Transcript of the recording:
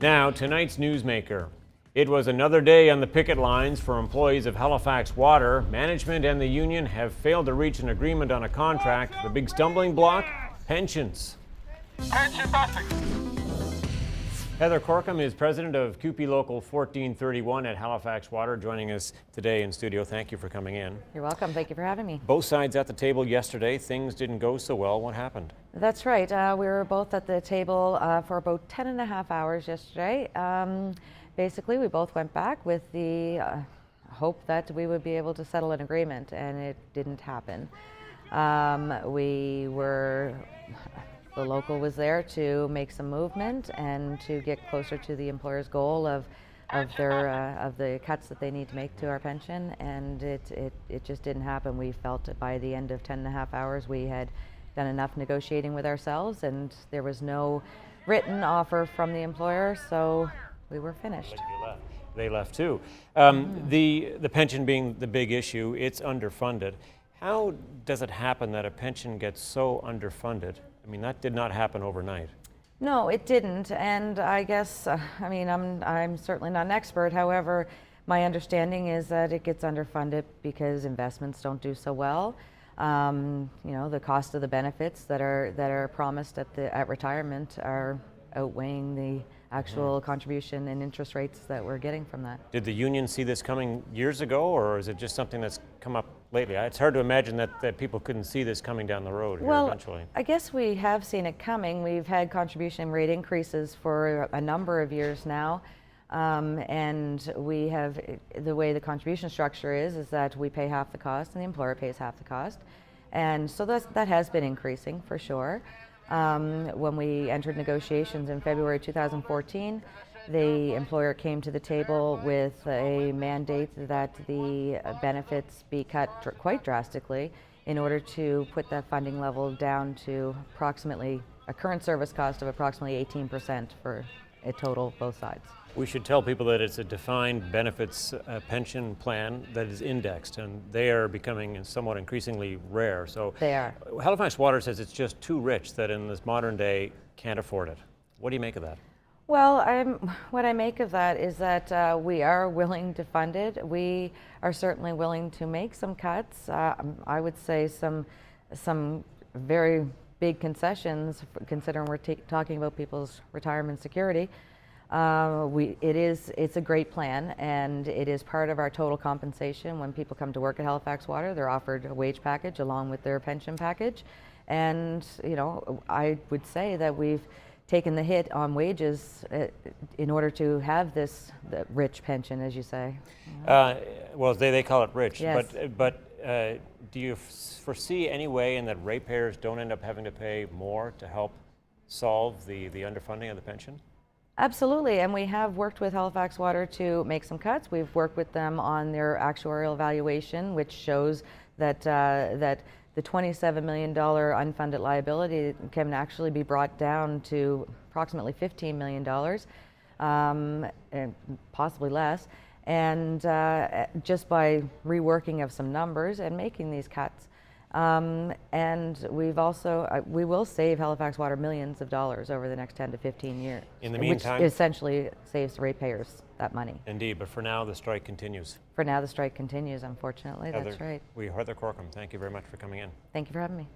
Now, tonight's Newsmaker. It was another day on the picket lines for employees of Halifax Water. Management and the union have failed to reach an agreement on a contract. The big stumbling block? Pensions. Pension busting. Heather Corkum is president of CUPE Local 1431 at Halifax Water, joining us today in studio. Thank you for coming in. You're welcome. Thank you for having me. Both sides at the table yesterday. Things didn't go so well. What happened? That's right. We were both at the table for about 10 and a half hours yesterday. Basically, we both went back with the hope that we would be able to settle an agreement, and it didn't happen. The local was there to make some movement and to get closer to the employer's goal of the cuts that they need to make to our pension, and it just didn't happen. We felt that by the end of 10 and a half hours we had done enough negotiating with ourselves, and there was no written offer from the employer, so we were finished. They left too. The pension being the big issue, it's underfunded. How does it happen that a pension gets so underfunded? I mean, that did not happen overnight. No, it didn't, and I guess, I'm certainly not an expert. However, my understanding is that it gets underfunded because investments don't do so well. The cost of the benefits that are promised at retirement are outweighing the actual contribution and interest rates that we're getting from that. Did the union see this coming years ago, or is it just something that's come up lately? It's hard to imagine that people couldn't see this coming down the road here eventually. I guess we have seen it coming. We've had contribution rate increases for a number of years now, and we have, the way the contribution structure is that we pay half the cost and the employer pays half the cost, and so that has been increasing for sure. When we entered negotiations in February 2014, the employer came to the table with a mandate that the benefits be cut quite drastically in order to put that funding level down to approximately a current service cost of approximately 18% for a total both sides. We should tell people that it's a defined benefits pension plan that is indexed, and they are becoming somewhat increasingly rare. So they are. Halifax Water says it's just too rich that in this modern day can't afford it. What do you make of that? Well, what I make of that is that we are willing to fund it. We are certainly willing to make some cuts. I would say some very big concessions, considering we're talking about people's retirement security. It's a great plan, and it is part of our total compensation. When people come to work at Halifax Water, they're offered a wage package along with their pension package. And I would say that we've taken the hit on wages in order to have the rich pension, as you say. Well, they call it rich, yes. but do you foresee any way in that ratepayers don't end up having to pay more to help solve the underfunding of the pension? Absolutely, and we have worked with Halifax Water to make some cuts. We've worked with them on their actuarial valuation, which shows that the $27 million unfunded liability can actually be brought down to approximately $15 million, and possibly less, and just by reworking of some numbers and making these cuts. And we will save Halifax Water millions of dollars over the next 10 to 15 years. In the meantime, which essentially saves ratepayers that money. Indeed, but for now the strike continues. For now the strike continues, unfortunately. That's right. Heather Corkum, thank you very much for coming in. Thank you for having me.